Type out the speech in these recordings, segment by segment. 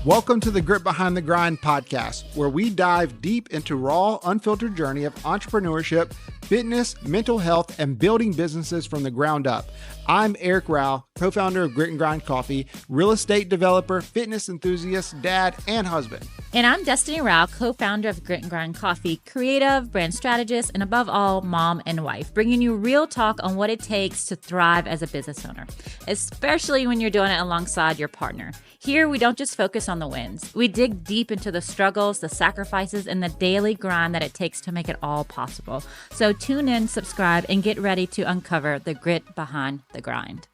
Welcome to the Grit Behind the Grind podcast, where we dive deep into raw, unfiltered journey of entrepreneurship, fitness, mental health, and building businesses from the ground up. I'm Eric Rowell, co-founder of Grit and Grind Coffee, real estate developer, fitness enthusiast, dad, and husband. And I'm Destiny Rowell, co-founder of Grit and Grind Coffee, creative, brand strategist, and above all, mom and wife, bringing you real talk on what it takes to thrive as a business owner, especially when you're doing it alongside your partner. Here, we don't just focus on the wins. We dig deep into the struggles, the sacrifices, and the daily grind that it takes to make it all possible. So tune in, subscribe, and get ready to uncover the grit behind the grind.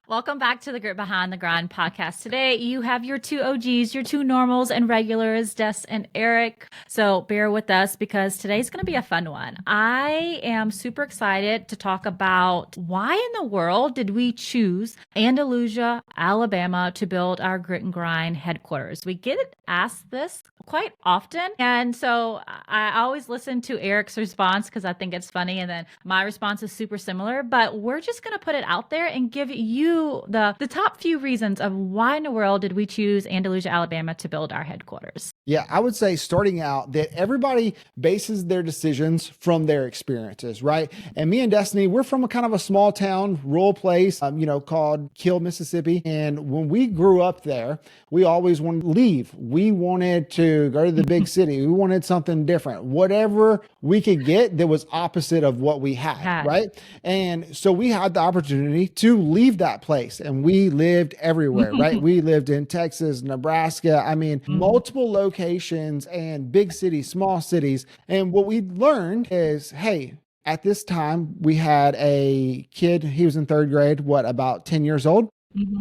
Welcome back to the Grit Behind the Grind podcast. Today, you have your two OGs, your two normals and regulars, Des and Eric. So bear with us because today's going to be a fun one. I am super excited to talk about why in the world did we choose Andalusia, Alabama to build our Grit and Grind headquarters. We get asked this quite often. And so I always listen to Eric's response because I think it's funny. And then my response is super similar, but we're just going to put it out there and give you the top few reasons of why in the world did we choose Andalusia, Alabama to build our headquarters. Yeah, I would say starting out that everybody bases their decisions from their experiences, right? And me and Destiny, we're from a kind of a small town, rural place, called Kill, Mississippi. And when we grew up there, we always wanted to leave. We wanted to go to the big city. We wanted something different, whatever we could get that was opposite of what we had, right? And so we had the opportunity to leave that place and we lived everywhere, right? We lived in Texas, Nebraska, multiple locations and big cities, small cities. And what we learned is, hey, at this time we had a kid, he was in third grade, about 10 years old.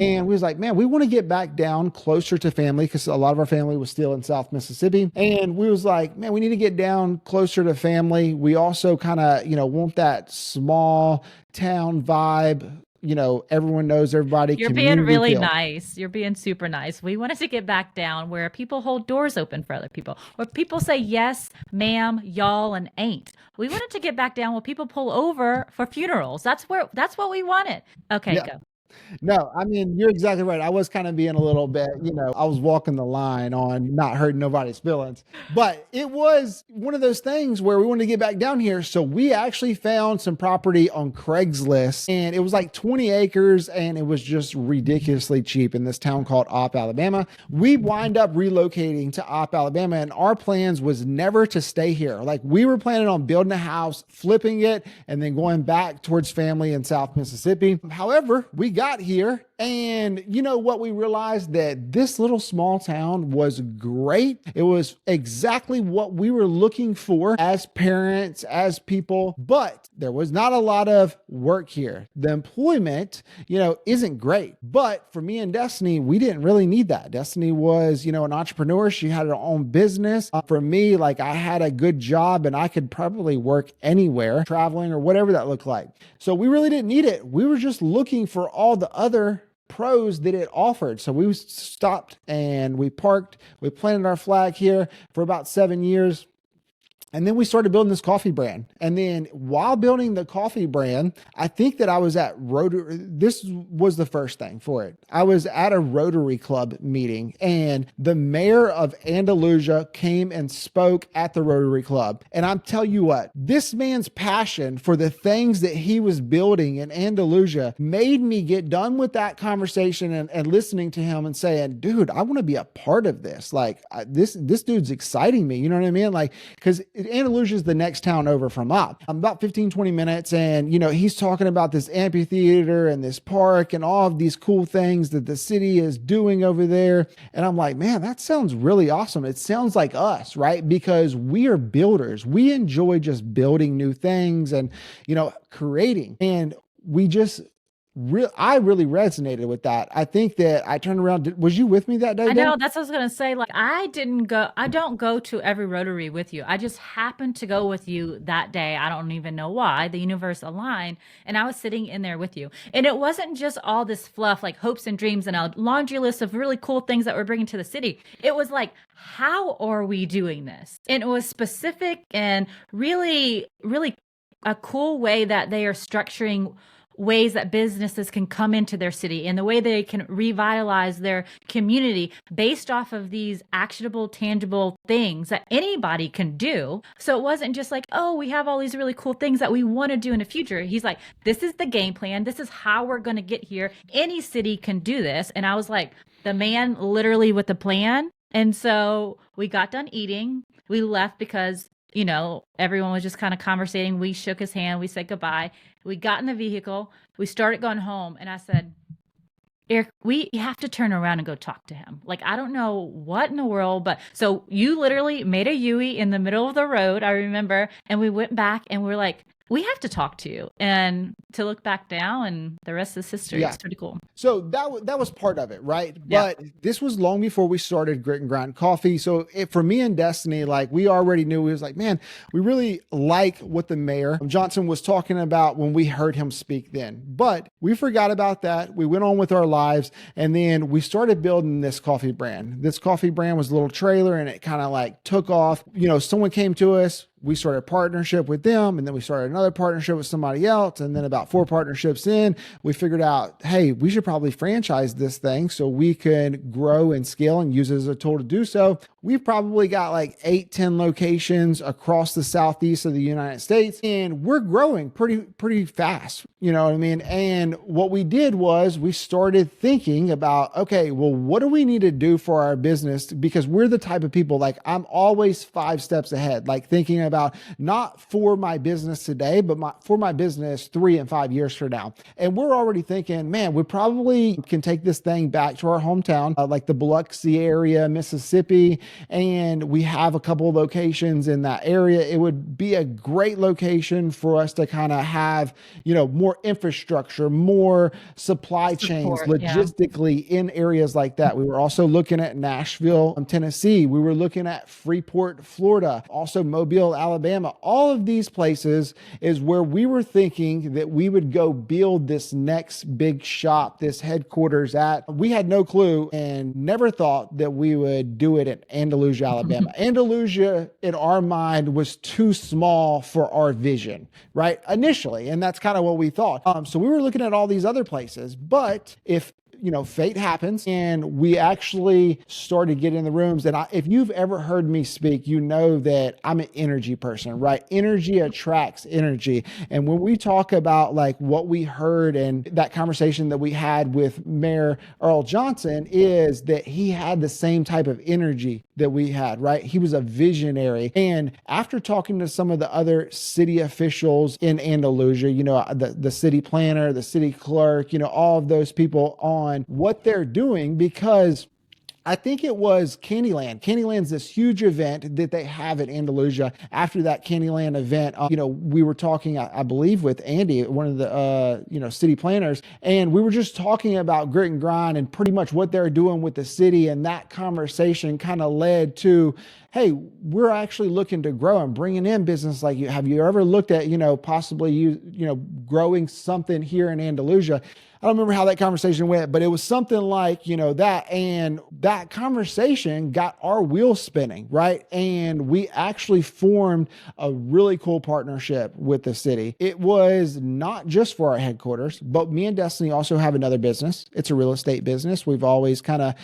And we was like, man, we want to get back down closer to family because a lot of our family was still in South Mississippi. And we was like, man, we need to get down closer to family. We also kind of, want that small town vibe. Everyone knows everybody. You're being really nice. You're being super nice. We wanted to get back down where people hold doors open for other people, where people say yes, ma'am, y'all, and ain't. We wanted to get back down where people pull over for funerals. That's what we wanted. Okay, yeah. Go. No, you're exactly right. I was kind of being a little bit, I was walking the line on not hurting nobody's feelings, but it was one of those things where we wanted to get back down here. So we actually found some property on Craigslist and it was like 20 acres and it was just ridiculously cheap in this town called Opp, Alabama. We wind up relocating to Opp, Alabama, and our plans was never to stay here. Like we were planning on building a house, flipping it, and then going back towards family in South Mississippi. However, we got here and what we realized that this little small town was great. It was exactly what we were looking for as parents, as people, but there was not a lot of work here. The employment, isn't great, but for me and Destiny, we didn't really need that. Destiny was, an entrepreneur. She had her own business. For me, I had a good job and I could probably work anywhere, traveling or whatever that looked like. So we really didn't need it. We were just looking for all the other pros that it offered. So we stopped and we parked, we planted our flag here for about 7 years. And then we started building this coffee brand. And then while building the coffee brand, I think that I was at Rotary. This was the first thing for it. I was at a Rotary Club meeting and the mayor of Andalusia came and spoke at the Rotary Club. And I'm telling you what, this man's passion for the things that he was building in Andalusia made me get done with that conversation and listening to him and saying, dude, I want to be a part of this. This dude's exciting me. You know what I mean? Because Andalusia is the next town over from Opp. I'm about 15, 20 minutes. And, he's talking about this amphitheater and this park and all of these cool things that the city is doing over there. And I'm like, man, that sounds really awesome. It sounds like us, right? Because we are builders. We enjoy just building new things and, creating. And we just I really resonated with that. I think that I turned around. Was you with me that day? I know, that's what I was going to say. I don't go to every Rotary with you. I just happened to go with you that day. I don't even know why. The universe aligned and I was sitting in there with you. And it wasn't just all this fluff, like hopes and dreams and a laundry list of really cool things that we're bringing to the city. It was like, how are we doing this? And it was specific and really, really a cool way that they are structuring ways that businesses can come into their city and the way they can revitalize their community based off of these actionable, tangible things that anybody can do. So it wasn't just like, oh, we have all these really cool things that we want to do in the future. He's like, this is the game plan. This is how we're going to get here. Any city can do this. And I was like, the man literally with the plan. And so we got done eating. We left because, everyone was just kind of conversating. We shook his hand. We said goodbye. We got in the vehicle. We started going home. And I said, Eric, we have to turn around and go talk to him. Like, I don't know what in the world, but so you literally made a Yui in the middle of the road, I remember. And we went back and we're like, we have to talk to you. And to look back now, and the rest is history. Yeah. It's pretty cool. So that was part of it, right? Yeah. But this was long before we started Grit and Grind Coffee. So for me and Destiny, like we already knew, we was like, man, we really like what the mayor Johnson was talking about when we heard him speak then. But we forgot about that. We went on with our lives, and then we started building this coffee brand. This coffee brand was a little trailer, and it kind of like took off. Someone came to us. We started a partnership with them, and then we started another partnership with somebody else. And then about 4 partnerships in, we figured out, hey, we should probably franchise this thing so we can grow and scale and use it as a tool to do so. We've probably got like 8-10 locations across the southeast of the United States, and we're growing pretty fast. You know what I mean? And what we did was we started thinking about, okay, well, what do we need to do for our business? Because we're the type of people, like I'm always 5 steps ahead, like thinking about not for my business today, but for my business 3 and 5 years from now. And we're already thinking, man, we probably can take this thing back to our hometown, like the Biloxi area, Mississippi, and we have a couple of locations in that area. It would be a great location for us to kind of have, more infrastructure, more supply chains, logistically in areas like that. We were also looking at Nashville, Tennessee. We were looking at Freeport, Florida, also Mobile, Alabama. All of these places is where we were thinking that we would go build this next big shop, this headquarters at. We had no clue and never thought that we would do it in Andalusia, Alabama. Andalusia, in our mind, was too small for our vision, right? Initially. And that's kind of what we thought. So we were looking at all these other places, but if fate happens and we actually started getting in the rooms. And if you've ever heard me speak, you know that I'm an energy person, right? Energy attracts energy. And when we talk about like what we heard and that conversation that we had with Mayor Earl Johnson is that he had the same type of energy that we had, right? He was a visionary. And after talking to some of the other city officials in Andalusia, the city planner, the city clerk, all of those people on what they're doing, because I think it was Candyland. Candyland's this huge event that they have at Andalusia. After that Candyland event, we were talking, I believe, with Andy, one of the, city planners, and we were just talking about Grit and Grind and pretty much what they're doing with the city. And that conversation kind of led to, hey, we're actually looking to grow and bringing in business like you. Have you ever looked at, possibly growing something here in Andalusia? I don't remember how that conversation went, but it was something like, that. And that conversation got our wheels spinning, right? And we actually formed a really cool partnership with the city. It was not just for our headquarters, but me and Destiny also have another business. It's a real estate business. We've always kind of,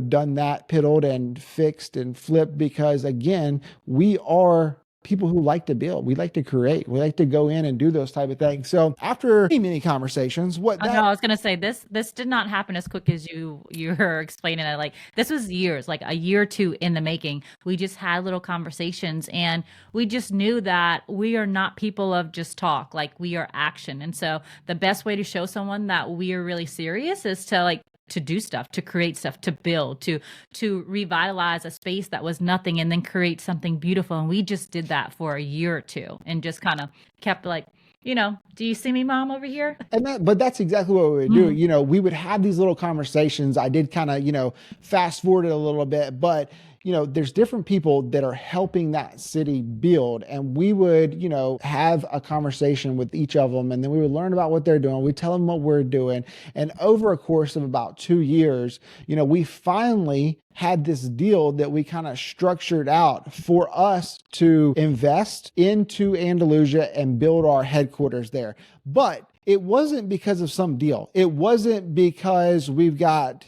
done that, piddled and fixed and flipped because, again, we are people who like to build. We like to create. We like to go in and do those type of things. So after many conversations, I was going to say this did not happen as quick as you were explaining it. Like this was years, like a year or 2 in the making. We just had little conversations and we just knew that we are not people of just talk, like we are action. And so the best way to show someone that we are really serious is to do stuff, to create stuff, to build, to revitalize a space that was nothing and then create something beautiful. And we just did that for a year or 2 and just kind of kept like, do you see me, Mom, over here? But that's exactly what we would do. We would have these little conversations. I did kind of, fast forward it a little bit, but there's different people that are helping that city build. And we would, have a conversation with each of them. And then we would learn about what they're doing. We tell them what we're doing. And over a course of about 2 years, we finally had this deal that we kind of structured out for us to invest into Andalusia and build our headquarters there. But it wasn't because of some deal. It wasn't because we've got,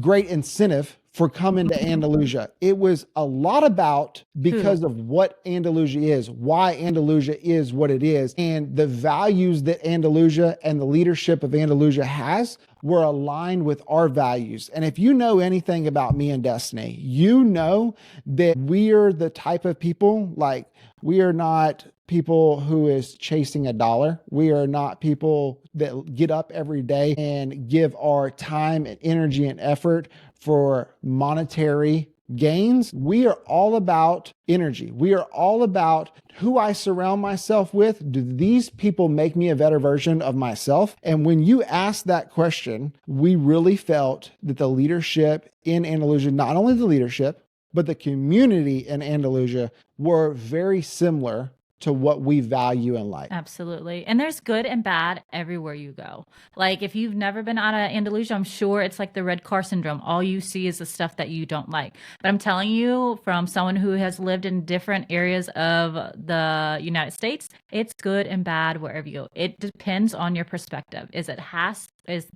great incentive for coming to Andalusia. It was a lot about because of what Andalusia is, why Andalusia is what it is, and the values that Andalusia and the leadership of Andalusia has were aligned with our values. And if you know anything about me and Destiny, you know that we're the type of people, like, we are not people who is chasing a dollar. We are not people that get up every day and give our time and energy and effort for monetary gains. We are all about energy. We are all about who I surround myself with. Do these people make me a better version of myself? And when you ask that question, we really felt that the leadership in Andalusia, not only the leadership, but the community in Andalusia were very similar to what we value in life. Absolutely. And there's good and bad everywhere you go. Like if you've never been out of Andalusia, I'm sure it's like the red car syndrome. All you see is the stuff that you don't like. But I'm telling you, from someone who has lived in different areas of the United States, it's good and bad wherever you go. It depends on your perspective. Is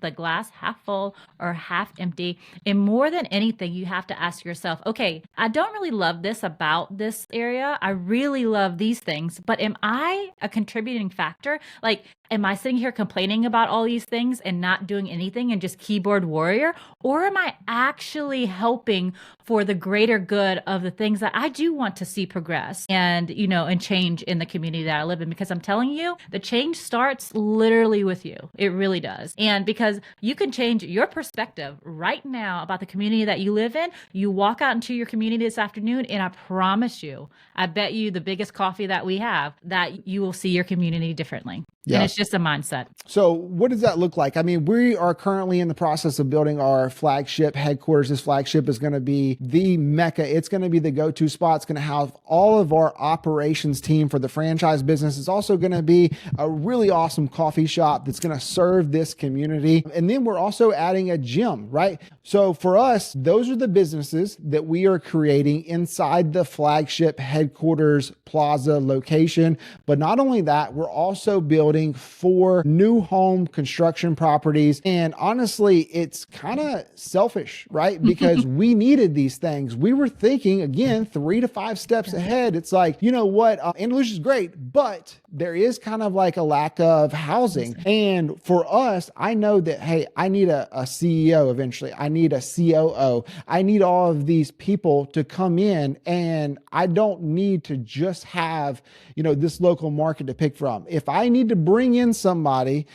the glass half full or half empty? And more than anything, you have to ask yourself, okay, I don't really love this about this area. I really love these things, but am I a contributing factor? Like, am I sitting here complaining about all these things and not doing anything and just keyboard warrior? Or am I actually helping for the greater good of the things that I do want to see progress and, and change in the community that I live in? Because I'm telling you, the change starts literally with you. It really does. And because you can change your perspective right now about the community that you live in, you walk out into your community this afternoon, and I promise you, I bet you the biggest coffee that we have, that you will see your community differently. Yes. And it's just a mindset. So what does that look like? I mean, we are currently in the process of building our flagship headquarters. This flagship is going to be the mecca. It's going to be the go-to spot. It's going to have all of our operations team for the franchise business. It's also going to be a really awesome coffee shop that's going to serve this community. And then we're also adding a gym, right? So for us, those are the businesses that we are creating inside the flagship headquarters plaza location. But not only that, we're also building 4 new home construction properties. And honestly, it's kind of selfish, right? Because we needed these things. We were thinking, again, 3 to 5 steps ahead. It's like, you know what? Andalusia is great, but there is kind of like a lack of housing. And for us, I know that, hey, I need a CEO eventually. I need a COO. I need all of these people to come in, and I don't need to just have, this local market to pick from. If I need to bring in somebody,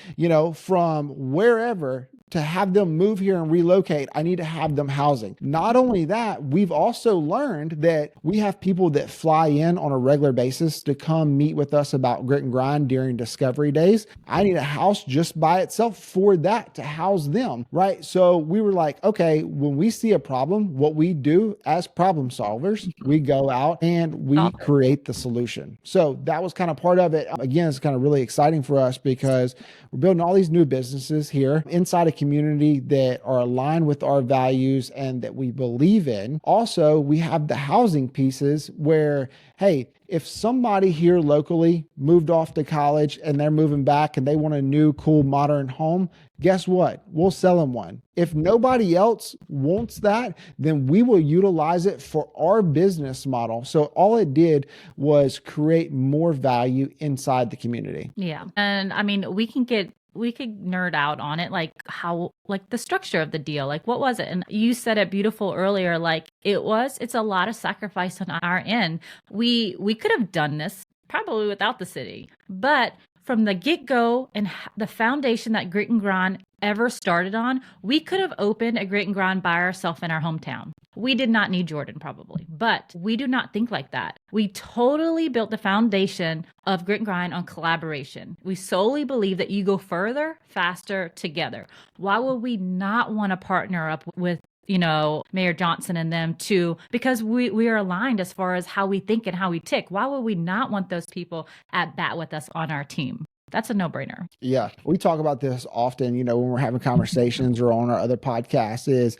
from wherever to have them move here and relocate, I need to have them housing. Not only that, we've also learned that we have people that fly in on a regular basis to come meet with us about grit and grind during discovery days. I need a house just by itself for that to house them, right? So we were like, okay, when we see a problem, what we do as problem solvers, we go out and we create the solution. So that was kind of part of it. Again, it's kind of really exciting for us because we're building all these new businesses here inside a community that are aligned with our values and that we believe in. Also, we have the housing pieces where, hey, if somebody here locally moved off to college and they're moving back and they want a new, cool, modern home, guess what? We'll sell them one. If nobody else wants that, then we will utilize it for our business model. So all it did was create more value inside the community. Yeah. And I mean, we could nerd out on it, like how, like the structure of the deal, like what was it? And you said it beautiful earlier, like it's a lot of sacrifice on our end. We could have done this probably without the city, but from the get-go and the foundation that Grit and Grind ever started on, we could have opened a Grit and Grind by ourselves in our hometown. We did not need Jordan probably, but we do not think like that. We totally built the foundation of Grit and Grind on collaboration. We solely believe that you go further, faster together. Why would we not want to partner up with Mayor Johnson and them too, because we are aligned as far as how we think and how we tick. Why would we not want those people at bat with us on our team? That's a no-brainer. Yeah, we talk about this often, when we're having conversations or on our other podcasts is,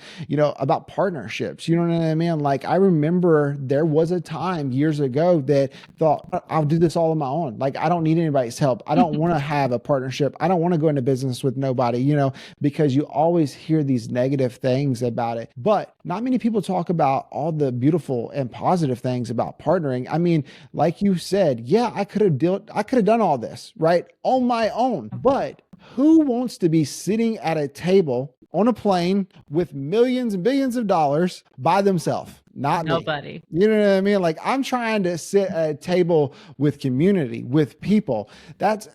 about partnerships. You know what I mean? Like, I remember there was a time years ago that thought, I'll do this all on my own. Like, I don't need anybody's help. I don't want to have a partnership. I don't want to go into business with nobody, because you always hear these negative things about it. But not many people talk about all the beautiful and positive things about partnering. I mean, like you said, yeah, I could have done all this, right, on my own. But who wants to be sitting at a table on a plane with millions and billions of dollars by themselves? Not me. Nobody. You know what I mean? Like, I'm trying to sit at a table with community, with people. That's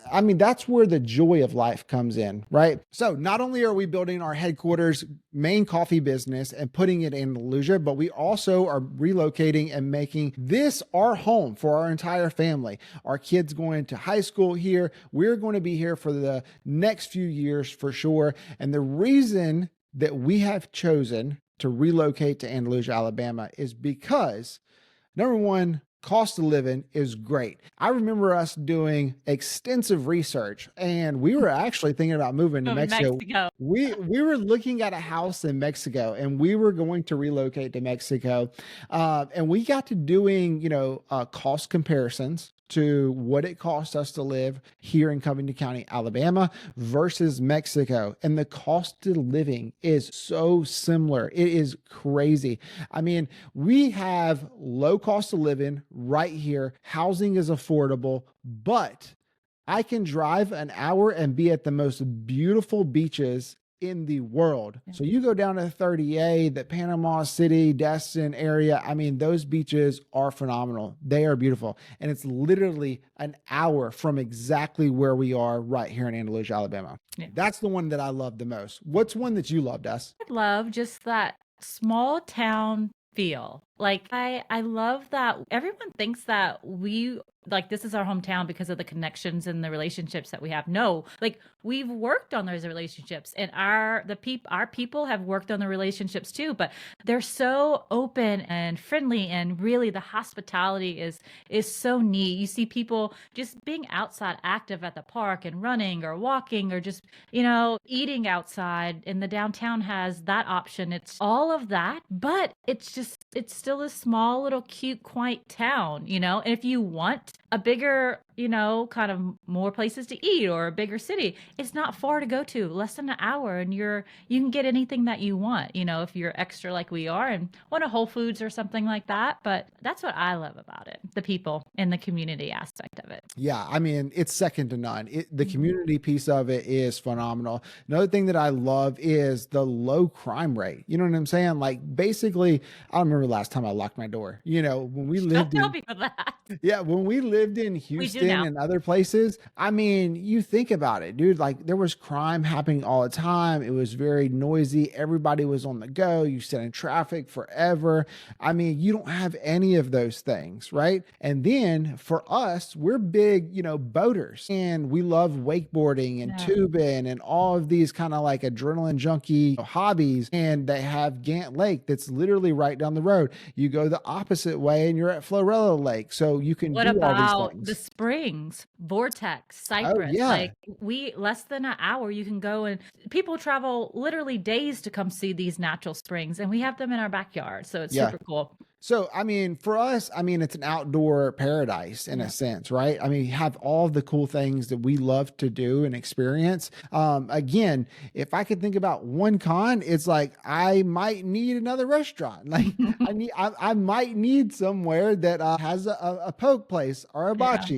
where the joy of life comes in, right? So not only are we building our headquarters main coffee business and putting it in Andalusia, but we also are relocating and making this our home for our entire family. Our kids going to high school here. We're going to be here for the next few years for sure. And the reason that we have chosen to relocate to Andalusia, Alabama is because, number one, cost of living is great. I remember us doing extensive research, and we were actually thinking about moving to Mexico. We were looking at a house in Mexico, and we were going to relocate to Mexico. And we got to doing, cost comparisons to what it costs us to live here in Covington County, Alabama versus Mexico. And the cost of living is so similar. It is crazy. I mean, we have low cost of living right here. Housing is affordable, but I can drive an hour and be at the most beautiful beaches in the world. So you go down to 30A, the Panama City, Destin area. I mean, those beaches are phenomenal. They are beautiful. And it's literally an hour from exactly where we are right here in Andalusia, Alabama. Yeah. That's the one that I love the most. What's one that you love, Des? I love just that small town feel. Like, I love that everyone thinks that this is our hometown because of the connections and the relationships that we have. No, like, we've worked on those relationships, and our people have worked on the relationships too, but they're so open and friendly, and really the hospitality is so neat. You see people just being outside active at the park and running or walking or just, eating outside, and the downtown has that option. It's all of that, but it's still a small little cute, quaint town, and if you want a bigger, kind of more places to eat or a bigger city, it's not far to go to, less than an hour, and you can get anything that you want, if you're extra like we are and want a Whole Foods or something like that. But that's what I love about it, the people and the community aspect of it. Yeah, I mean, it's second to none. The community piece of it is phenomenal. Another thing that I love is the low crime rate. You know what I'm saying? Like, basically, I don't remember the last time I locked my door. When we lived Don't tell people that. Yeah, when we lived in Houston and other places, I mean, you think about it, dude, like, there was crime happening all the time. It was very noisy. Everybody was on the go. You sit in traffic forever. I mean, you don't have any of those things, right? And then for us, we're big, boaters, and we love wakeboarding and tubing and all of these kind of like adrenaline junkie hobbies. And they have Gant Lake that's literally right down the road. You go the opposite way and you're at Florella Lake. So you can What do all these about things. the springs, Vortex, Cypress? yeah. Like, less than an hour, you can go, and people travel literally days to come see these natural springs, and we have them in our backyard. So it's super cool. So, I mean, for us, I mean, it's an outdoor paradise in a sense, right? I mean, you have all the cool things that we love to do and experience. Again, if I could think about one con, it's like, I might need another restaurant. Like, I might need somewhere that has a poke place or a bocce,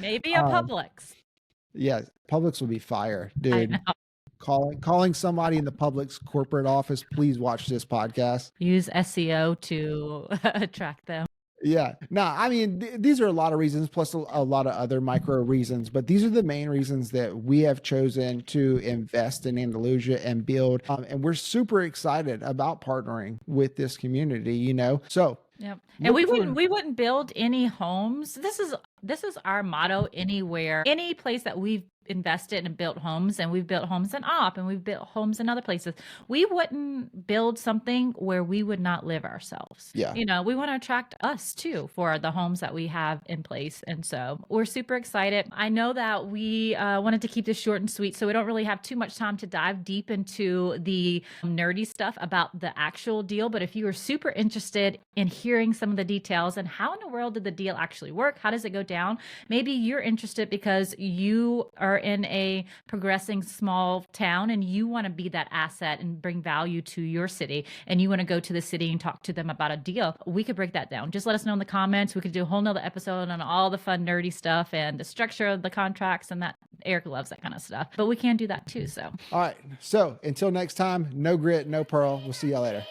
Maybe a Publix. Yeah, Publix would be fire, dude. I know. Calling somebody in the Publix corporate office, please watch this podcast. Use SEO to attract them. Yeah. No, I mean, these are a lot of reasons, plus a lot of other micro reasons, but these are the main reasons that we have chosen to invest in Andalusia and build. And we're super excited about partnering with this community, So. Yep. And we wouldn't build any homes. This is This is our motto anywhere, any place that we've invested and built homes, and we've built homes in Op and we've built homes in other places. We wouldn't build something where we would not live ourselves. Yeah. You know, we want to attract us too for the homes that we have in place. And so we're super excited. I know that we wanted to keep this short and sweet, so we don't really have too much time to dive deep into the nerdy stuff about the actual deal. But if you are super interested in hearing some of the details and how in the world did the deal actually work, how does it go down, maybe you're interested because you are in a progressing small town and you want to be that asset and bring value to your city, and you want to go to the city and talk to them about a deal, we could break that down. Just let us know in the comments. We could do a whole nother episode on all the fun nerdy stuff and the structure of the contracts, and that Eric loves that kind of stuff, but we can do that too. So all right, so until next time, no grit, no pearl. We'll see y'all later.